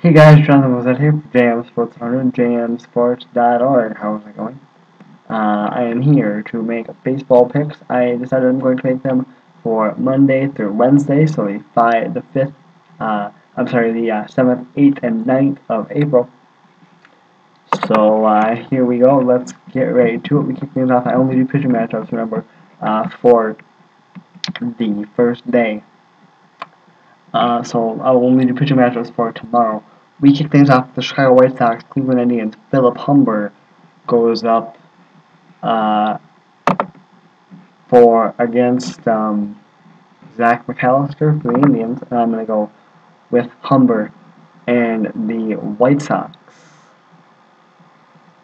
Hey guys, Jonathan was here for JM Sports 100, jmsports.org. How's it going? I am here to make baseball picks. I decided I'm going to make them for Monday through Wednesday, so the 5th, the 7th, 8th, and 9th of April. So here we go. Let's get ready to it. We kick things off. I only do pitching matchups, remember, for the first day. So I will only do pitching matchups for tomorrow. We kick things off with the Chicago White Sox, Cleveland Indians. Philip Humber goes up for against Zach McAllister for the Indians, and I'm going to go with Humber and the White Sox.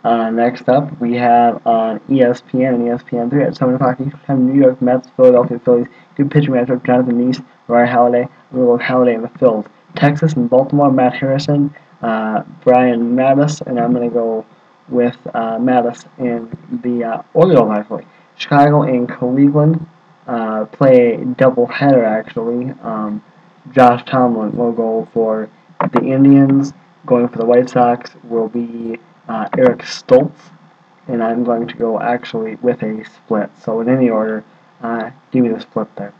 Next up, we have on ESPN and ESPN3 at 7 o'clock Eastern Time, New York Mets, Philadelphia Phillies. Good pitching matchup, Jonathan Neese, Roy Halladay. I'm going to go with Halladay in the field. Texas and Baltimore, Matt Harrison, Brian Mattis, and I'm going to go with Mattis in the Orioles, actually. Chicago and Cleveland play a doubleheader, actually. Josh Tomlin will go for the Indians. Going for the White Sox will be Eric Stoltz, and I'm going to go actually with a split. So in any order, give me the split there.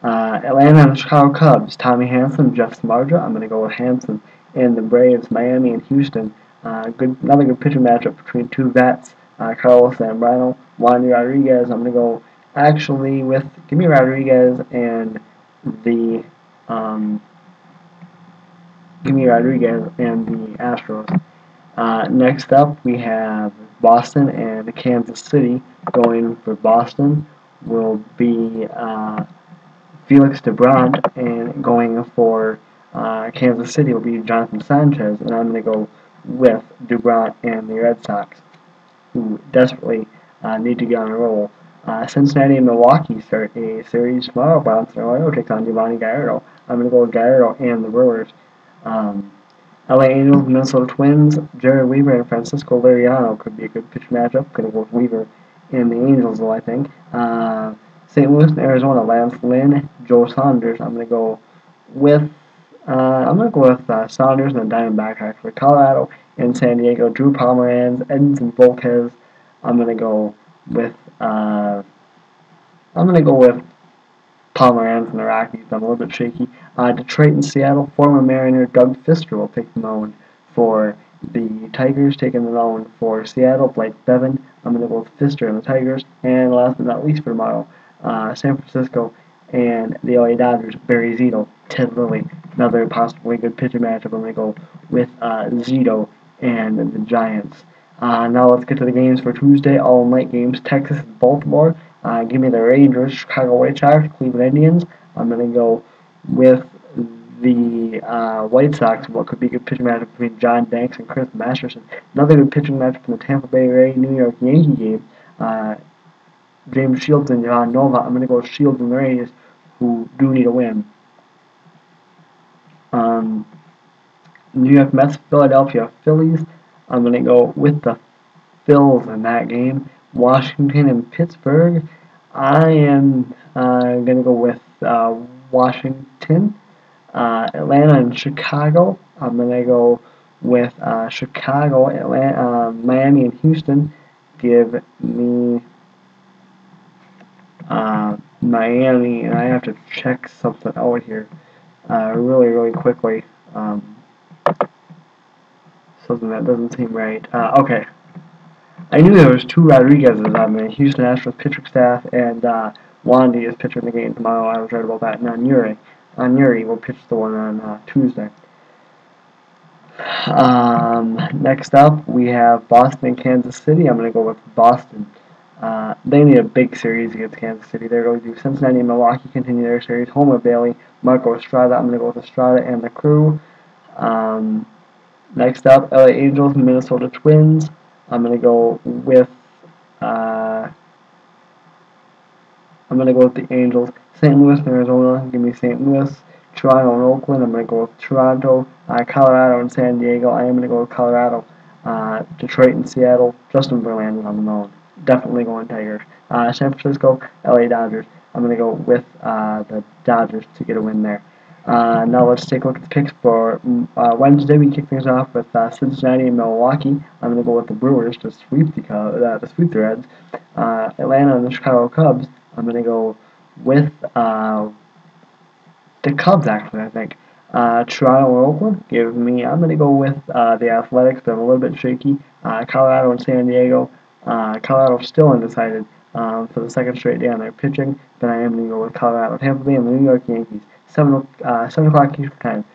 Atlanta and the Chicago Cubs, Tommy Hanson, Jeff Samardzija. I'm going to go with Hanson. And the Braves, Miami and Houston. Another good pitching matchup between two vets, Carlos Zambrano, Juan Rodriguez. I'm going to go actually with, give me Rodriguez and the Astros. Next up, we have Boston and Kansas City. Going for Boston will be Felix DeBrant, and going for Kansas City will be Jonathan Sanchez, and I'm going to go with DeBrant and the Red Sox, who desperately need to get on a roll. Cincinnati and Milwaukee start a series tomorrow. Bronson Arroyo takes on Giovanni Gallardo. I'm going to go with Gallardo and the Brewers. LA Angels, Minnesota Twins, Jared Weaver and Francisco Liriano could be a good pitch matchup. Going to go with Weaver and the Angels, though, I think. St. Louis and Arizona, Lance Lynn, Joe Saunders. I'm going to go with Saunders and the Diamondbacks, actually. Colorado and San Diego, Drew Pomeranz, Edinson Volquez. I'm going to go with Pomeranz and the Rockies. I'm a little bit shaky. Detroit and Seattle, former Mariner Doug Fister will take the mound for the Tigers. Taking the mound for Seattle, Blake Bevan. I'm going to go with Fister and the Tigers. And last but not least for tomorrow, San Francisco and the LA Dodgers, Barry Zito, Ted Lilly. Another possibly good pitcher matchup. I'm going to go with Zito and the Giants. Now let's get to the games for Tuesday. All night games. Texas and Baltimore. Give me the Rangers, Chicago White Sox, Cleveland Indians. I'm going to go with the White Sox. What could be a good pitching matchup between John Banks and Chris Masterson. Another good pitching matchup from the Tampa Bay Rays New York Yankee game. James Shields and John Nova. I'm going to go with Shields and the Rays, who do need a win. New York Mets, Philadelphia Phillies. I'm going to go with the Phils in that game. Washington and Pittsburgh. I am going to go with Washington. Atlanta and Chicago. I'm going to go with Chicago, Atlanta, Miami and Houston. Give me Miami, and I have to check something out here really quickly. Something that doesn't seem right. Okay. I knew there was two Rodriguez's on the Houston Astros pitching staff, and Wandy is pitching the game tomorrow. I was right about that. And Yuri will pitch the one on Tuesday. Next up, we have Boston and Kansas City. I'm going to go with Boston. They need a big series against Kansas City. They're going to do Cincinnati and Milwaukee continue their series. Homer Bailey, Marco Estrada. I'm going to go with Estrada and the crew. Next up, LA Angels and Minnesota Twins. I'm going to go with the Angels. St. Louis and Arizona. Give me St. Louis. Toronto and Oakland. I'm going to go with Toronto. Colorado and San Diego. I am going to go with Colorado. Detroit and Seattle. Justin Verlander on the mound. Definitely going Tigers. San Francisco, LA Dodgers. I'm going to go with the Dodgers to get a win there. Now let's take a look at the picks for Wednesday. We kick things off with Cincinnati and Milwaukee. I'm going to go with the Brewers to sweep the Reds. Atlanta and the Chicago Cubs. I'm going to go with the Cubs, actually, I think. Toronto or Oakland, I'm going to go with the Athletics. They're a little bit shaky. Colorado and San Diego. Colorado still undecided for the second straight day on their pitching. Then I am going to go with Colorado. Tampa Bay and the New York Yankees. 7 o'clock Eastern Time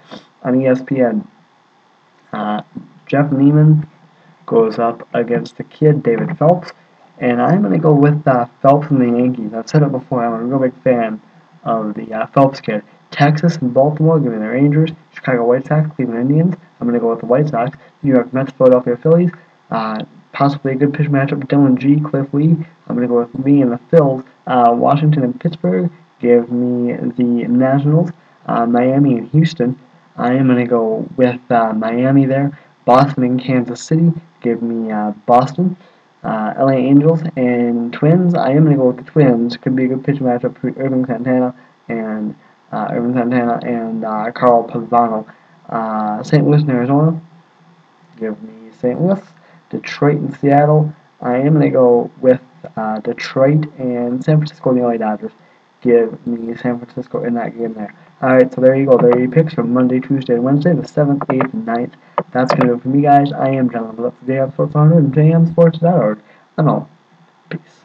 on ESPN. Jeff Neiman goes up against the kid, David Phelps. And I'm going to go with Phelps and the Yankees. I've said it before, I'm a real big fan of the Phelps kid. Texas and Baltimore, give me the Rangers. Chicago White Sox, Cleveland Indians. I'm going to go with the White Sox. New York Mets, Philadelphia Phillies. Possibly a good pitch matchup, Dylan G, Cliff Lee. I'm going to go with me and the Phils. Washington and Pittsburgh, give me the Nationals. Miami and Houston, I am going to go with Miami there. Boston and Kansas City, give me Boston. LA Angels and Twins, I am going to go with the Twins. Could be a good pitch matchup between Irving Santana and Carl Pavano. St. Louis and Arizona, give me St. Louis. Detroit and Seattle, I am going to go with Detroit and San Francisco and the LA Dodgers. Give me San Francisco in that game there. Alright, so there you go. There are your picks from Monday, Tuesday, and Wednesday, the 7th, 8th, and 9th. That's going to do it for me, guys. I am John. That's the day of Sports 100 and jmsports.org. I'm out. Peace.